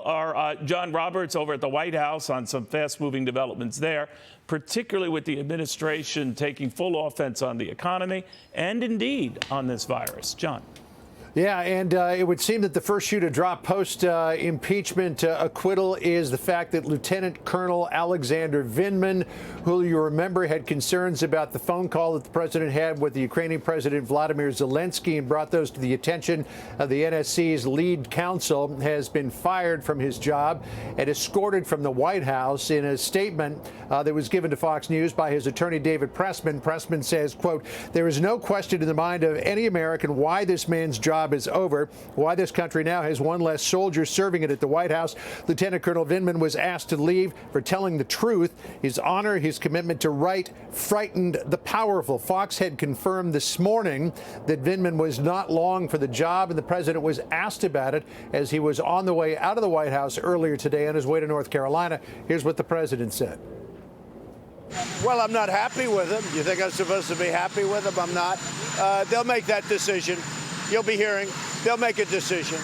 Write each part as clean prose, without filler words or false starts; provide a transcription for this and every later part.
Our John Roberts over at the White House on some fast-moving developments there, particularly with the administration taking full offense on the economy and indeed on this virus. John. Yeah, and it would seem that the first shoe to drop post-impeachment acquittal is the fact that Lieutenant Colonel Alexander Vindman, who you remember had concerns about the phone call that the president had with the Ukrainian President Vladimir Zelensky and brought those to the attention of the NSC's lead counsel, has been fired from his job and escorted from the White House. In a statement that was given to Fox News by his attorney, David Pressman, Pressman says, quote, "There is no question in the mind of any American why this man's job is over, why this country now has one less soldier serving it at the White House. Lieutenant Colonel Vindman was asked to leave for telling the truth. His honor, his commitment to right frightened the powerful." Fox had confirmed this morning that Vindman was not long for the job, and the president was asked about it as he was on the way out of the White House earlier today on his way to North Carolina. Here's what the president said. Well, I'm not happy with him. You think I'm supposed to be happy with him? I'm not. They'll make that decision. You'll be hearing. They'll make a decision.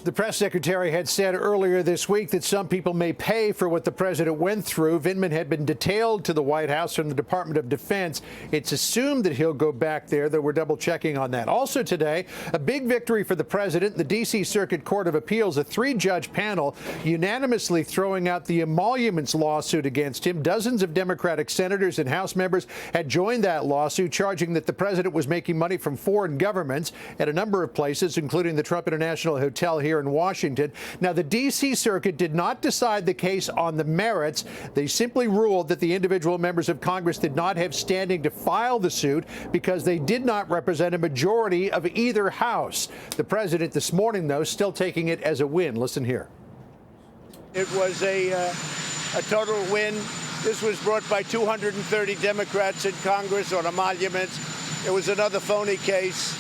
The press secretary had said earlier this week that some people may pay for what the president went through. Vindman had been detailed to the White House from the Department of Defense. It's assumed that he'll go back there, though we're double checking on that. Also today, a big victory for the president. The D.C. Circuit Court of Appeals, a three-judge panel, unanimously throwing out the emoluments lawsuit against him. Dozens of Democratic senators and House members had joined that lawsuit, charging that the president was making money from foreign governments at a number of places, including the Trump International Hotel here in Washington. Now, the D.C. Circuit did not decide the case on the merits. They simply ruled that the individual members of Congress did not have standing to file the suit because they did not represent a majority of either house. The president this morning, though, still taking it as a win. Listen here. It was a total win. This was brought by 230 Democrats in Congress on emoluments. It was another phony case,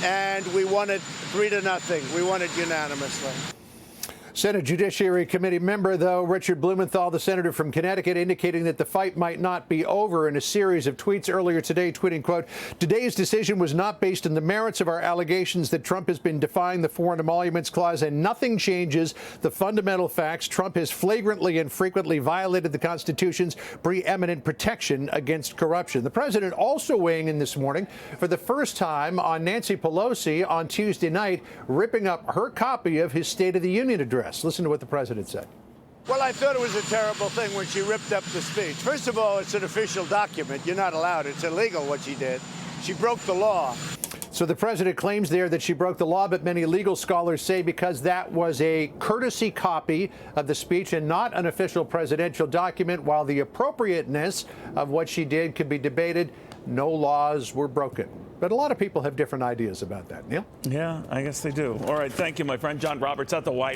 and we won it 3-0. We won it unanimously. Senate Judiciary Committee member, though, Richard Blumenthal, the senator from Connecticut, indicating that the fight might not be over in a series of tweets earlier today, tweeting, quote, "Today's decision was not based on the merits of our allegations that Trump has been defying the foreign emoluments clause, and nothing changes the fundamental facts. Trump has flagrantly and frequently violated the Constitution's preeminent protection against corruption." The president also weighing in this morning for the first time on Nancy Pelosi on Tuesday night, ripping up her copy of his State of the Union address. Listen to what the president said. Well, I thought it was a terrible thing when she ripped up the speech. First of all, it's an official document. You're not allowed. It's illegal what she did. She broke the law. So the president claims there that she broke the law, but many legal scholars say because that was a courtesy copy of the speech and not an official presidential document, while the appropriateness of what she did could be debated, no laws were broken. But a lot of people have different ideas about that. Neil? Yeah, I guess they do. All right. Thank you, my friend. John Roberts at the White House.